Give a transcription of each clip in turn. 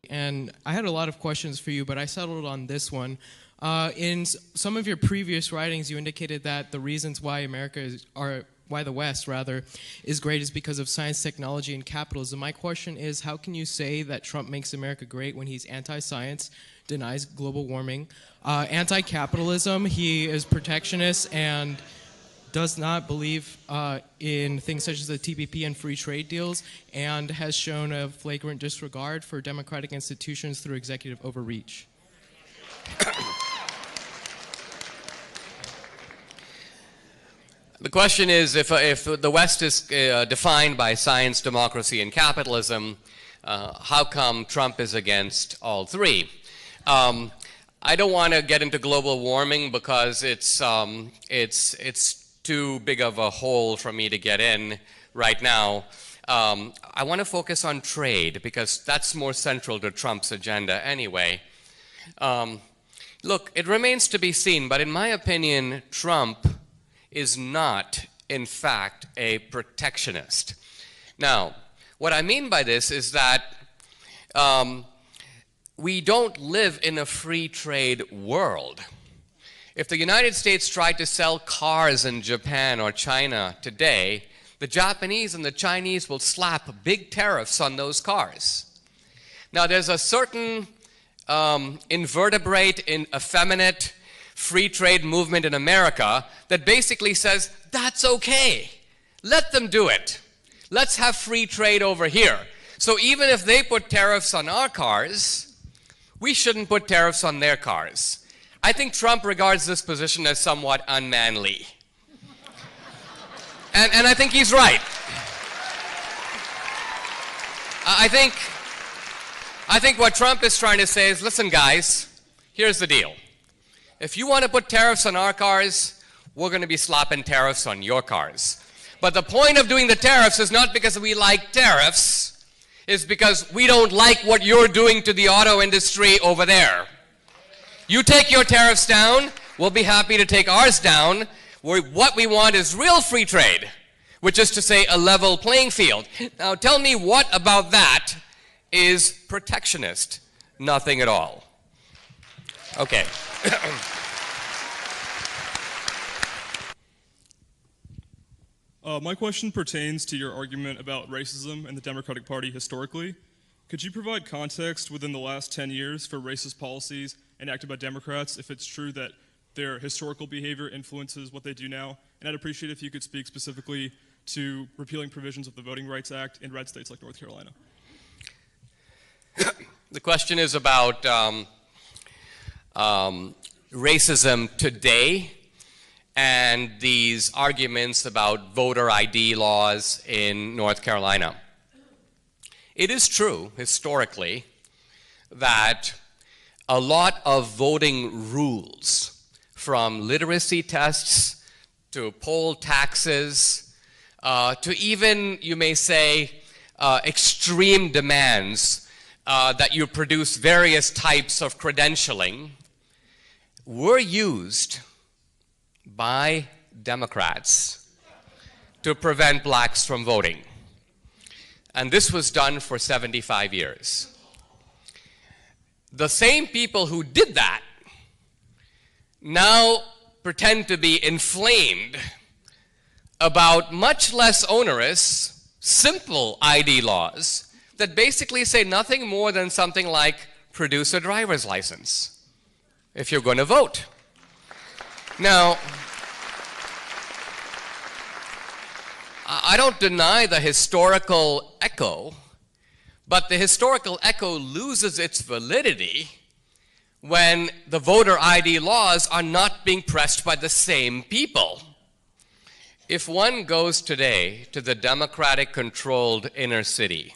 and I had a lot of questions for you, but I settled on this one. In some of your previous writings, you indicated that the reasons why why the West, rather, is great is because of science, technology, and capitalism. My question is, how can you say that Trump makes America great when he's anti-science, denies global warming, anti-capitalism, he is protectionist, and does not believe in things such as the TPP and free trade deals, and has shown a flagrant disregard for democratic institutions through executive overreach? The question is, if the West is defined by science, democracy, and capitalism, how come Trump is against all three? I don't want to get into global warming because it's too big of a hole for me to get in right now. I want to focus on trade because that's more central to Trump's agenda anyway. Look, it remains to be seen, but in my opinion, Trump is not, in fact, a protectionist. Now, what I mean by this is that we don't live in a free trade world. If the United States tried to sell cars in Japan or China today, the Japanese and the Chinese will slap big tariffs on those cars. Now, there's a certain invertebrate, effeminate, free trade movement in America that basically says, that's okay. Let them do it. Let's have free trade over here. So even if they put tariffs on our cars, we shouldn't put tariffs on their cars. I think Trump regards this position as somewhat unmanly. And I think he's right. I think what Trump is trying to say is, listen guys, here's the deal. If you want to put tariffs on our cars, we're going to be slapping tariffs on your cars. But the point of doing the tariffs is not because we like tariffs, it's because we don't like what you're doing to the auto industry over there. You take your tariffs down, we'll be happy to take ours down. What we want is real free trade, which is to say a level playing field. Now tell me what about that is protectionist? Nothing at all. Okay. My question pertains to your argument about racism and the Democratic Party historically. Could you provide context within the last 10 years for racist policies enacted by Democrats, if it's true that their historical behavior influences what they do now? And I'd appreciate if you could speak specifically to repealing provisions of the Voting Rights Act in red states like North Carolina. The question is about racism today and these arguments about voter ID laws in North Carolina. It is true, historically, that a lot of voting rules, from literacy tests to poll taxes, to even, you may say, extreme demands that you produce various types of credentialing, were used by Democrats to prevent blacks from voting. And this was done for 75 years. The same people who did that now pretend to be inflamed about much less onerous, simple ID laws that basically say nothing more than something like produce a driver's license if you're going to vote. Now, I don't deny the historical echo, but the historical echo loses its validity when the voter ID laws are not being pressed by the same people. If one goes today to the Democratic-controlled inner city,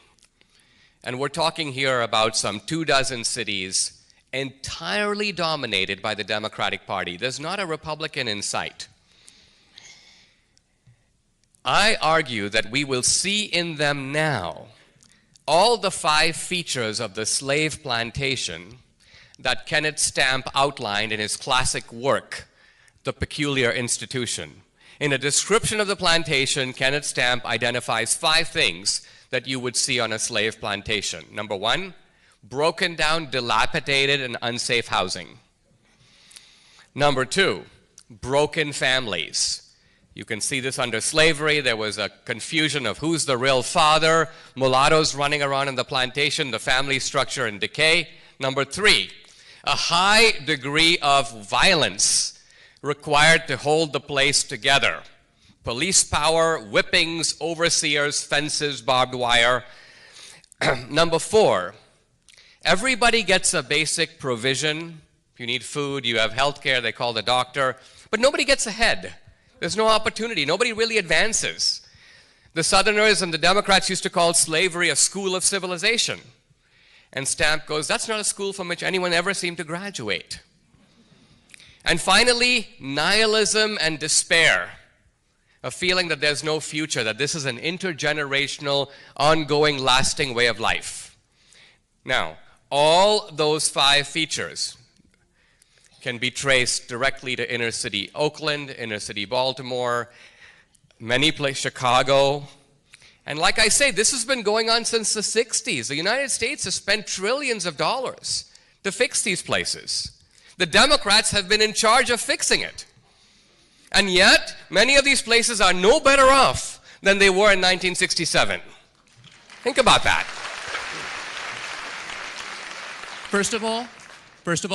and we're talking here about some 24 cities entirely dominated by the Democratic Party, there's not a Republican in sight. I argue that we will see in them now all the 5 features of the slave plantation that Kenneth Stamp outlined in his classic work, The Peculiar Institution. In a description of the plantation, Kenneth Stamp identifies 5 things that you would see on a slave plantation. Number 1, broken down, dilapidated, and unsafe housing. Number two, broken families. You can see this under slavery. There was a confusion of who's the real father, mulattoes running around in the plantation, the family structure in decay. Number three, a high degree of violence required to hold the place together. Police power, whippings, overseers, fences, barbed wire. Number four, everybody gets a basic provision. If you need food, you have health care, they call the doctor, but nobody gets ahead. There's no opportunity. Nobody really advances. The Southerners and the Democrats used to call slavery a school of civilization. And Stamp goes, that's not a school from which anyone ever seemed to graduate. And finally, nihilism and despair. A feeling that there's no future, that this is an intergenerational, ongoing, lasting way of life. Now, all those five features can be traced directly to inner city Oakland, inner city Baltimore, many places, Chicago. And like I say, this has been going on since the 60s. The United States has spent trillions of dollars to fix these places. The Democrats have been in charge of fixing it. And yet, many of these places are no better off than they were in 1967. Think about that. First of all,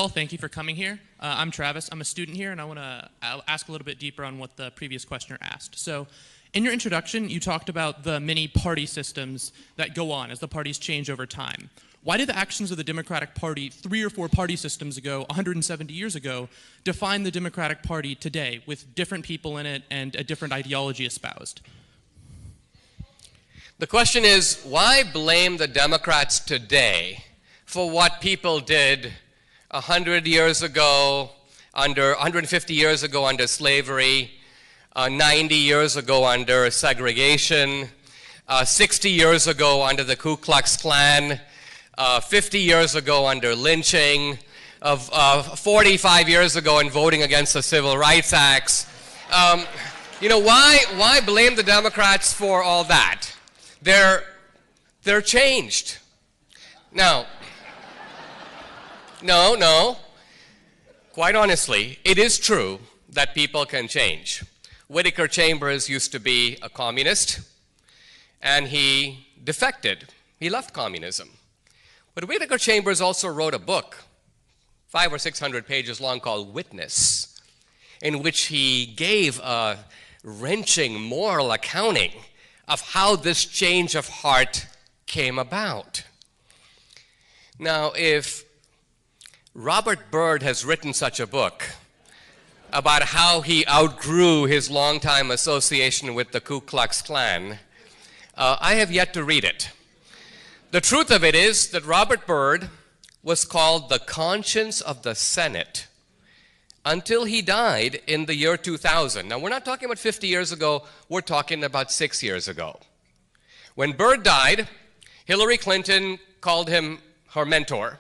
thank you for coming here. I'm Travis. I'm a student here, and I'll ask a little bit deeper on what the previous questioner asked. So, in your introduction, you talked about the many party systems that go on as the parties change over time. Why did the actions of the Democratic Party 3 or 4 party systems ago, 170 years ago, define the Democratic Party today with different people in it and a different ideology espoused? The question is, why blame the Democrats today for what people did 100 years ago, 150 years ago under slavery, 90 years ago under segregation, 60 years ago under the Ku Klux Klan, 50 years ago under lynching, 45 years ago in voting against the Civil Rights Acts. Why blame the Democrats for all that? They're changed. Now, no. Quite honestly, it is true that people can change. Whittaker Chambers used to be a communist, and he defected. He left communism. But Whittaker Chambers also wrote a book, 500 or 600 pages long, called Witness, in which he gave a wrenching moral accounting of how this change of heart came about. Now, if Robert Byrd has written such a book about how he outgrew his longtime association with the Ku Klux Klan, I have yet to read it. The truth of it is that Robert Byrd was called the conscience of the Senate until he died in the year 2000. Now, we're not talking about 50 years ago, we're talking about 6 years ago. When Byrd died, Hillary Clinton called him her mentor.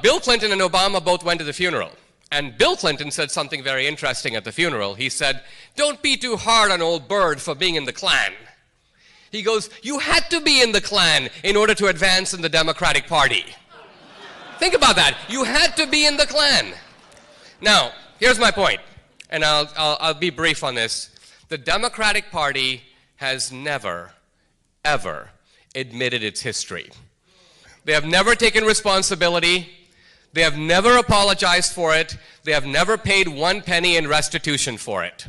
Bill Clinton and Obama both went to the funeral. And Bill Clinton said something very interesting at the funeral. He said, "Don't be too hard on old Byrd for being in the Klan." He goes, "You had to be in the Klan in order to advance in the Democratic Party." Think about that. You had to be in the Klan. Now, here's my point, and I'll be brief on this. The Democratic Party has never, ever admitted its history. They have never taken responsibility. They have never apologized for it. They have never paid 1 penny in restitution for it.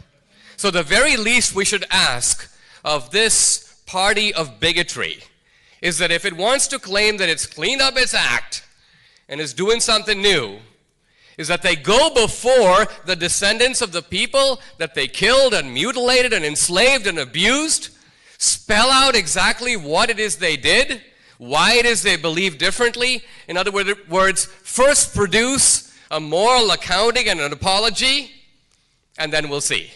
So the very least we should ask of this party of bigotry is that if it wants to claim that it's cleaned up its act and is doing something new, is that they go before the descendants of the people that they killed and mutilated and enslaved and abused, spell out exactly what it is they did, why it is they believe differently. In other words, first produce a moral accounting and an apology, and then we'll see.